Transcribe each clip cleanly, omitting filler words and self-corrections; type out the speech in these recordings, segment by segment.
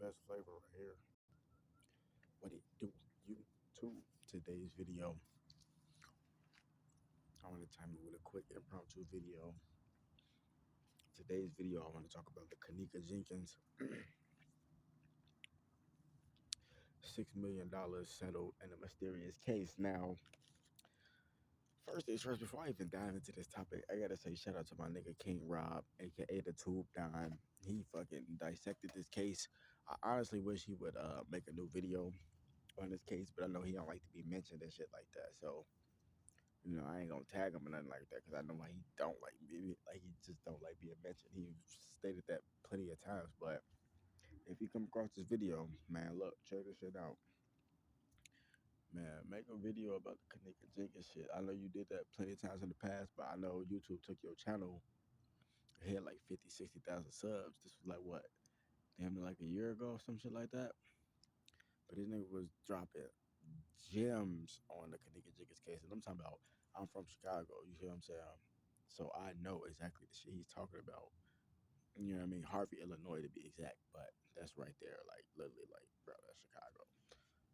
best flavor right here. What it do? YouTube. Today's video, I want to time it with a quick impromptu video. Today's video, I want to talk about the Kenneka Jenkins $6 million settled in a mysterious case. Now, first things first, before I even dive into this topic, I gotta say shout out to my nigga King Rob, aka the Tube Don. He fucking dissected this case. I honestly wish he would make a new video on this case, but I know he don't like to be mentioned and shit like that. So, I ain't gonna tag him or nothing like that because I know why he don't like me. Like he just don't like being mentioned. He stated that plenty of times. But if you come across this video, man, look, check this shit out. Man, make a video about the Kenneka Jenkins shit. I know you did that plenty of times in the past, but I know YouTube took your channel. It had like 50, 60,000 subs. This was like what? Damn, like a year ago, some shit like that. But this nigga was dropping gems on the Kenneka Jenkins case. And I'm talking about, I'm from Chicago. You see what I'm saying? So I know exactly the shit he's talking about. You know what I mean? Harvey, Illinois to be exact. But that's right there. Like, literally, like, bro, that's Chicago.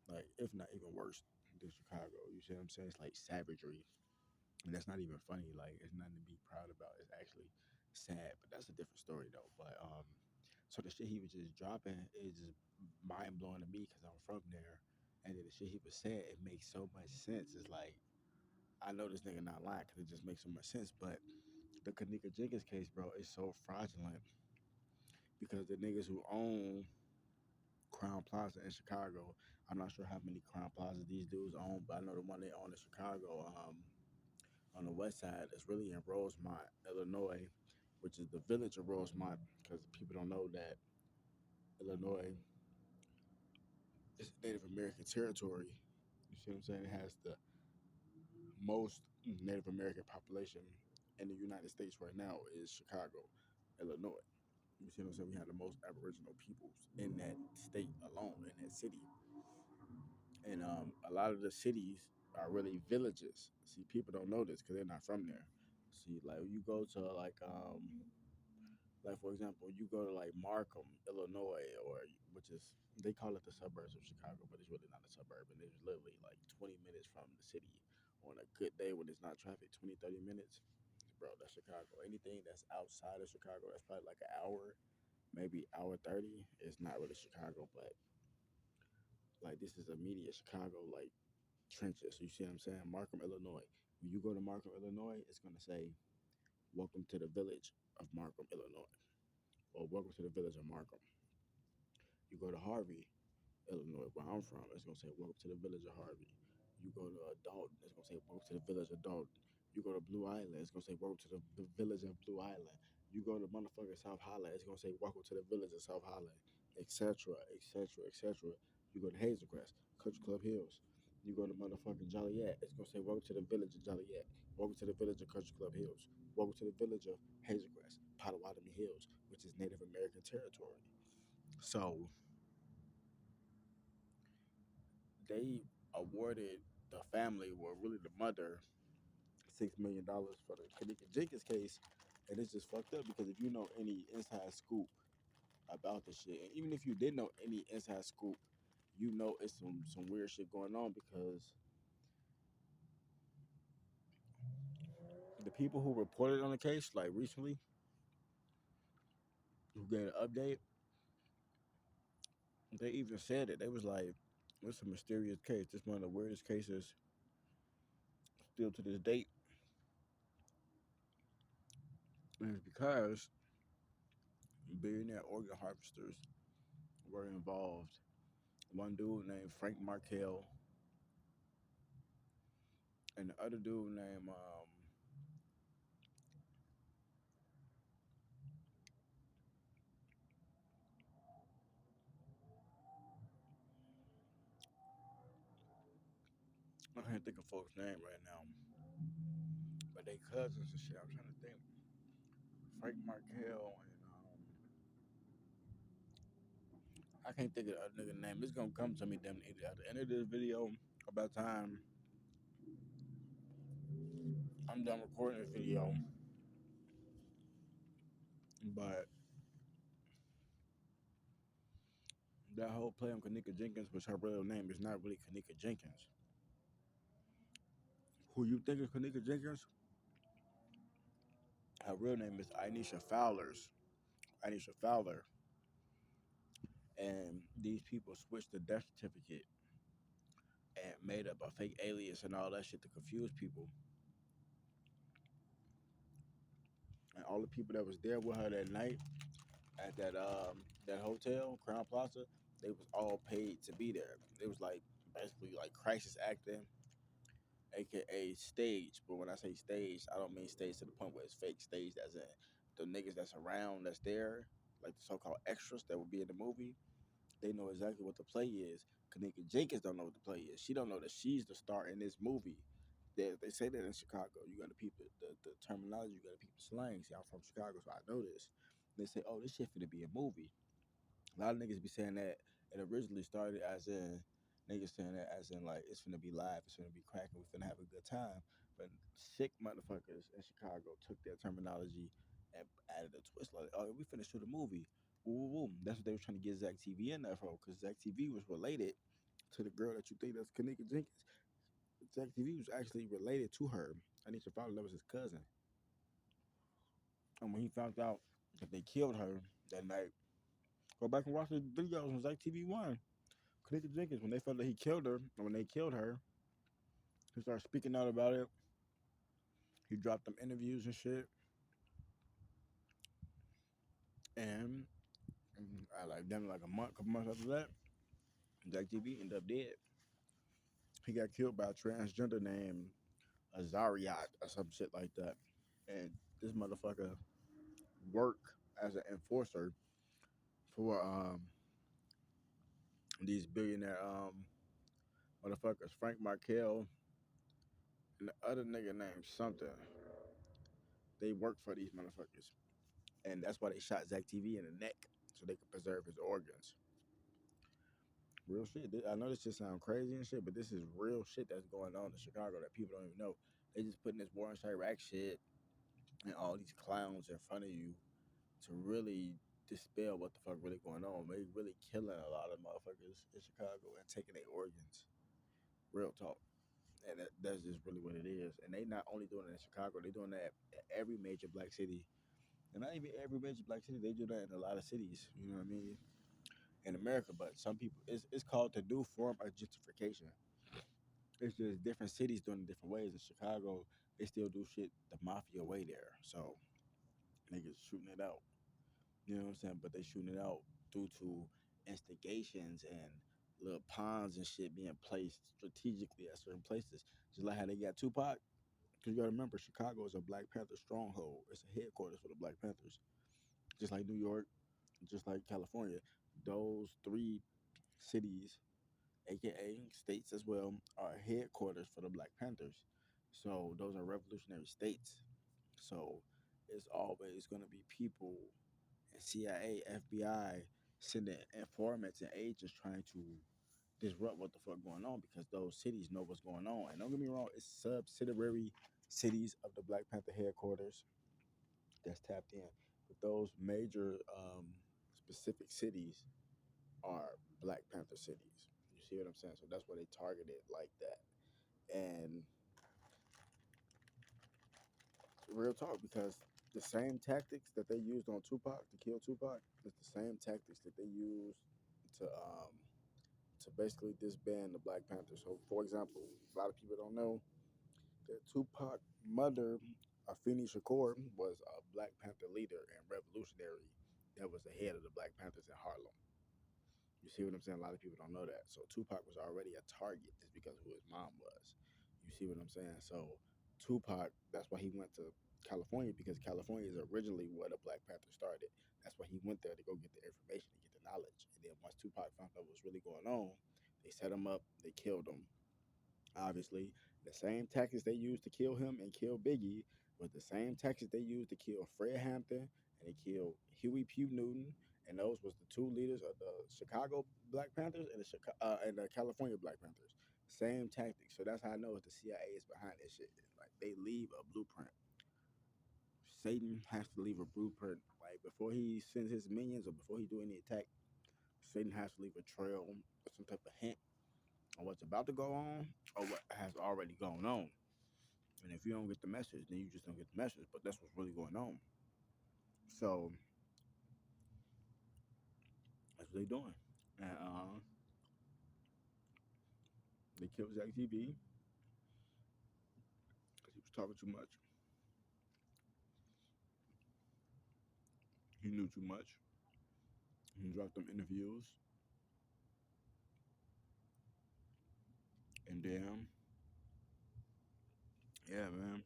Like, if not even worse than Chicago. You see what I'm saying? It's like savagery. And that's not even funny. Like, it's nothing to be proud about. It's actually sad. But that's a different story, though. But, so the shit he was just dropping is just mind blowing to me because I'm from there. And then the shit he was saying, it makes so much sense. It's like, I know this nigga not lying because it just makes so much sense. But the Kenneka Jenkins case, bro, is so fraudulent because the niggas who own Crown Plaza in Chicago, I'm not sure how many Crown Plazas these dudes own, but I know the one they own in Chicago, on the west side, is really in Rosemont, Illinois, which is the village of Rosemont, because people don't know that Illinois is Native American territory. You see what I'm saying? It has the most Native American population in the United States right now is Chicago, Illinois. You see what I'm saying? We have the most Aboriginal peoples in that state alone, in that city. And a lot of the cities are really villages. See, people don't know this because they're not from there. See, like you go to like for example, you go to like Markham, Illinois, or which is they call it the suburbs of Chicago, but it's really not a suburb, and it's literally like 20 minutes from the city. On a good day when it's not traffic, 20, 30 minutes, bro, that's Chicago. Anything that's outside of Chicago, that's probably like an hour, maybe hour 30. It's not really Chicago, but like this is immediate Chicago, like trenches. You see what I'm saying? Markham, Illinois. When you go to Markham, Illinois, it's gonna say, "Welcome to the village of Markham, Illinois," or "Welcome to the village of Markham." You go to Harvey, Illinois, where I'm from, it's gonna say, "Welcome to the village of Harvey." You go to Dalton, it's gonna say, "Welcome to the village of Dalton." You go to Blue Island, it's gonna say, "Welcome to the village of Blue Island." You go to motherfucking South Holland, it's gonna say, "Welcome to the village of South Holland," etc., etc., etc. You go to Hazelcrest, Country Club Hills. You go to motherfucking Joliet, it's gonna say, "Welcome to the village of Joliet." Welcome to the village of Country Club Hills. Welcome to the village of Hazelcrest, Potawatomi Hills, which is Native American territory. So they awarded the family, well, really the mother, $6 million for the Kenneka Jenkins case, and it's just fucked up because if you know any inside scoop about the shit, and even if you didn't know any inside scoop, you know it's some weird shit going on because the people who reported on the case, like recently, who gave an update, they even said it. They was like, "It's a mysterious case. This one of the weirdest cases still to this date." And it's because billionaire organ harvesters were involved. One dude named Frank Markel, and the other dude named I can't think of folks' name right now, but they cousins and shit. I'm trying to think. Frank Markel and I can't think of the other nigga name. It's gonna come to me damn either at the end of this video. About time I'm done recording this video, but That whole play on Kenneka Jenkins, which her real name is not really Kenneka Jenkins. Who you think is Kenneka Jenkins? Her real name is Anisha Fowlers. Anisha Fowler. And these people switched the death certificate and made up a fake alias and all that shit to confuse people. And all the people that was there with her that night at that hotel, Crown Plaza, they was all paid to be there. It was like basically like crisis acting, aka stage. But when I say stage, I don't mean stage to the point where it's fake stage. As in the niggas that's around, that's there, like the so-called extras that would be in the movie. They know exactly what the play is. Kenneka Jenkins don't know what the play is. She don't know that she's the star in this movie. They say that in Chicago. You got to peep the terminology. You got to peep the slang. See, I'm from Chicago, so I know this. They say, "Oh, this shit finna be a movie." A lot of niggas be saying that it originally started as in niggas saying that as in like it's finna be live, it's finna be cracking, we finna have a good time. But sick motherfuckers in Chicago took their terminology and added a twist like, oh, we finna shoot a movie. Woo, woo, woo. That's what they was trying to get Zach TV in there for, because Zach TV was related to the girl that you think that's Kenneka Jenkins. Zach TV was actually related to her. Anisha Fowler, that was his cousin. And when he found out that they killed her that night, go back and watch the videos on Zach TV One. Kenneka Jenkins, when they felt that he killed her, and when they killed her, he started speaking out about it. He dropped them interviews and shit. And I like then like a month, couple months after that, Jack TV ended up dead. He got killed by a transgender named Azariot or some shit like that. And this motherfucker worked as an enforcer for these billionaire motherfuckers, Frank Markel and the other nigga named something. They worked for these motherfuckers. And that's why they shot Zach TV in the neck so they could preserve his organs. Real shit. I know this just sound crazy and shit, but this is real shit that's going on in Chicago that people don't even know. They just putting this war in Chirac shit and all these clowns in front of you to really dispel what the fuck really going on. They really killing a lot of motherfuckers in Chicago and taking their organs. Real talk. And that's just really what it is. And they not only doing it in Chicago, they doing that in every major black city. And not even every major black city, they do that in a lot of cities. You know what I mean? In America, but some people, it's called the new form of gentrification. It's just different cities doing it different ways. In Chicago, they still do shit the mafia way there. So niggas shooting it out. You know what I'm saying? But they shooting it out due to instigations and little ponds and shit being placed strategically at certain places. Just like how they got Tupac. Because you gotta remember, Chicago is a Black Panther stronghold. It's a headquarters for the Black Panthers. Just like New York, just like California. Those three cities, aka states as well, are headquarters for the Black Panthers. So those are revolutionary states. So it's always going to be people and CIA, FBI sending informants and agents trying to disrupt what the fuck going on because those cities know what's going on. And don't get me wrong, it's subsidiary cities of the Black Panther headquarters that's tapped in. But those major specific cities are Black Panther cities. You see what I'm saying? So that's why they target it like that. And real talk, because the same tactics that they used on Tupac to kill Tupac is the same tactics that they used to basically disband the Black Panthers. So, for example, a lot of people don't know that Tupac's mother, Afeni Shakur, was a Black Panther leader and revolutionary that was the head of the Black Panthers in Harlem. You see what I'm saying? A lot of people don't know that. So Tupac was already a target just because of who his mom was. You see what I'm saying? So Tupac, that's why he went to California, because California is originally where the Black Panther started. That's why he went there to go get the information, to get the knowledge. And then once Tupac found out what was really going on, they set him up, they killed him. Obviously, the same tactics they used to kill him and kill Biggie was the same tactics they used to kill Fred Hampton and they killed Huey Pugh Newton. And those was the two leaders of the Chicago Black Panthers and the California Black Panthers. Same tactics. So that's how I know the CIA is behind this shit. Like they leave a blueprint. Satan has to leave a blueprint. Like before he sends his minions or before he do any attack, Satan has to leave a trail or some type of hint on what's about to go on or what has already gone on. And if you don't get the message, then you just don't get the message. But that's what's really going on. So that's what they doing. And they killed Zach TV because he was talking too much. He knew too much. He dropped them interviews. And damn, yeah, man.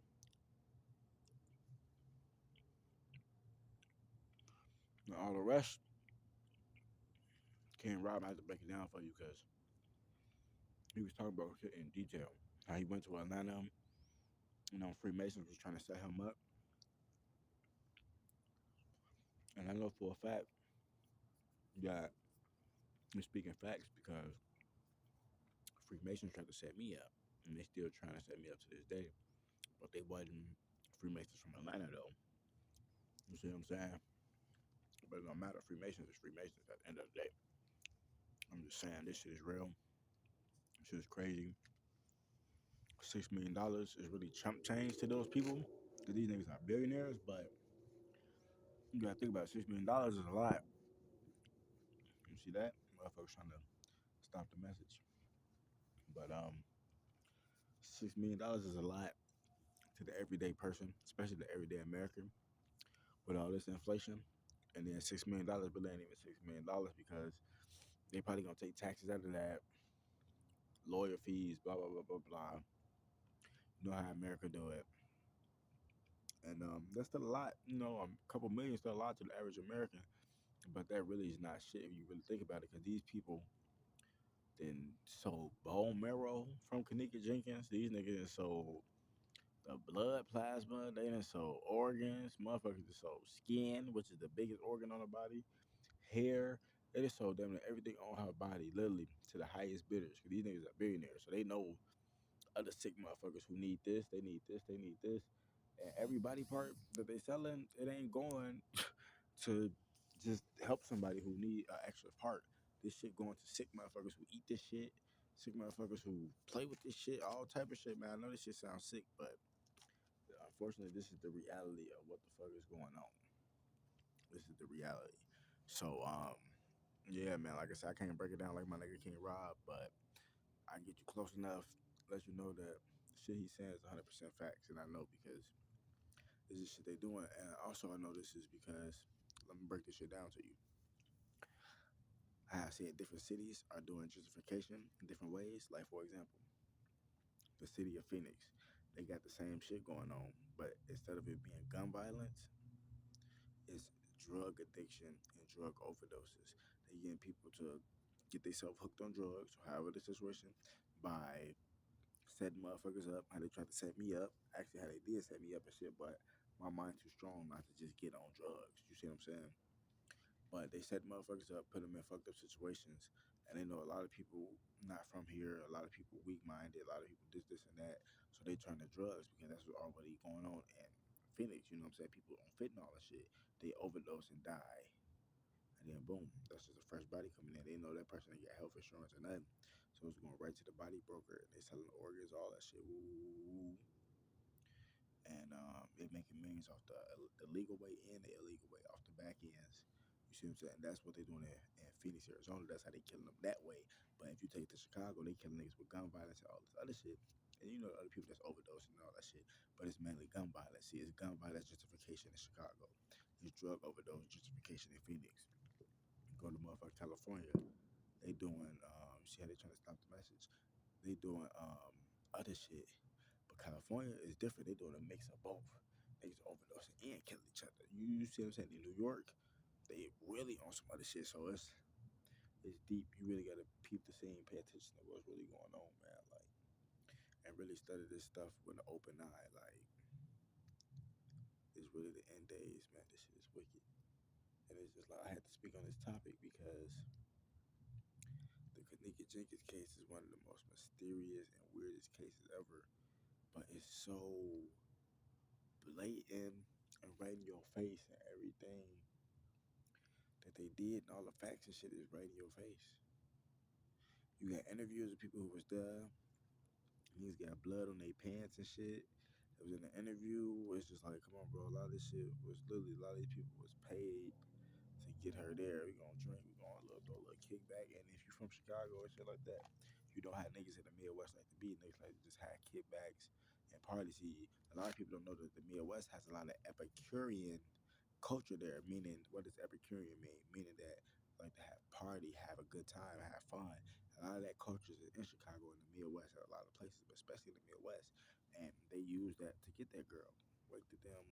And all the rest, Ken Rob had to break it down for you because he was talking about shit in detail. How he went to Atlanta, Freemasons was trying to set him up. And I know for a fact that he's speaking facts because Freemasons tried to set me up. And they still trying to set me up to this day. But they wasn't Freemasons from Atlanta though. You see what I'm saying? But it don't matter. Freemasons is Freemasons at the end of the day. I'm just saying this shit is real. This shit is crazy. $6 million is really chump change to those people. Cause these niggas are billionaires, but you gotta think about it. $6 million is a lot. You see that? Motherfuckers trying to stop the message. But $6 million is a lot to the everyday person, especially the everyday American, with all this inflation. And then $6 million really ain't even $6 million because they probably gonna take taxes out of that, lawyer fees, blah blah blah blah blah. You know how America do it. And that's still a lot. A couple million is still a lot to the average American, but that really is not shit if you really think about it. Because these people then sold bone marrow from Kenneka Jenkins. These niggas done sold the blood plasma. They done sold organs. Motherfuckers done sold skin, which is the biggest organ on the body. Hair. They just sold them everything on her body, literally to the highest bidders. Because these niggas are billionaires, so they know other sick motherfuckers who need this, they need this, they need this. And every body part that they selling, it ain't going to just help somebody who need an extra part. This shit going to sick motherfuckers who eat this shit, sick motherfuckers who play with this shit, all type of shit, man. I know this shit sounds sick, but unfortunately, this is the reality of what the fuck is going on. This is the reality. So, yeah, man. Like I said, I can't break it down like my nigga King Rob, but I can get you close enough, let you know that the shit he's saying is 100% facts, and I know because this is shit they doing, and also I know this is because let me break this shit down to you. I have seen different cities are doing gentrification in different ways. Like for example, the city of Phoenix, they got the same shit going on, but instead of it being gun violence, it's drug addiction and drug overdoses. They getting people to get themselves hooked on drugs, or however the situation, by setting motherfuckers up, how they tried to set me up. Actually, how they did set me up and shit, but my mind too strong not to just get on drugs. You see what I'm saying? But they set motherfuckers up, put them in fucked up situations, and they know a lot of people not from here, a lot of people weak-minded, a lot of people this, and that. So they turn to drugs because that's what's already going on in Phoenix. You know what I'm saying? People on fentanyl and shit, they overdose and die. And then boom, that's just a fresh body coming in. They know that person ain't got health insurance or nothing. So it's going right to the body broker. And they selling organs, all that shit. Woo. And they're making millions off the legal way and the illegal way off the back ends. You see what I'm saying? That's what they're doing in Phoenix, Arizona. That's how they killing them that way. But if you take it to Chicago, they killing niggas with gun violence and all this other shit. And you know the other people that's overdosing and all that shit. But it's mainly gun violence. See, it's gun violence justification in Chicago. It's drug overdose justification in Phoenix. Go to motherfucking California. They doing see how they trying to stop the message. They doing other shit. But California is different. They doing a mix of both. Niggas overdosing and killing each other. You see what I'm saying? In New York, they really on some other shit. So it's deep. You really gotta peep the scene, pay attention to what's really going on, man. Like, and really study this stuff with an open eye. Like, it's really the end days, man. This shit is wicked. And it's just like I had to speak on this topic because the Kenneka Jenkins case is one of the most mysterious and weirdest cases ever. But it's so blatant and right in your face and everything that what they did and all the facts and shit is right in your face. You got interviews with people who was there. Niggas got blood on their pants and shit. It was in the interview. It's just like, come on, bro. A lot of this shit was literally, a lot of these people was paid to get her there. We gonna drink, we gonna throw a little kickback. And if you from Chicago or shit like that, you know how niggas in the Midwest like to be. Niggas like to just have kickbacks and parties. See, a lot of people don't know that the Midwest has a lot of Epicurean culture there. Meaning, what does Epicurean mean? Meaning that like to have party, have a good time, have fun. A lot of that culture is in Chicago and the Midwest, at a lot of places, but especially in the Midwest. And they use that to get that girl. Wake the damn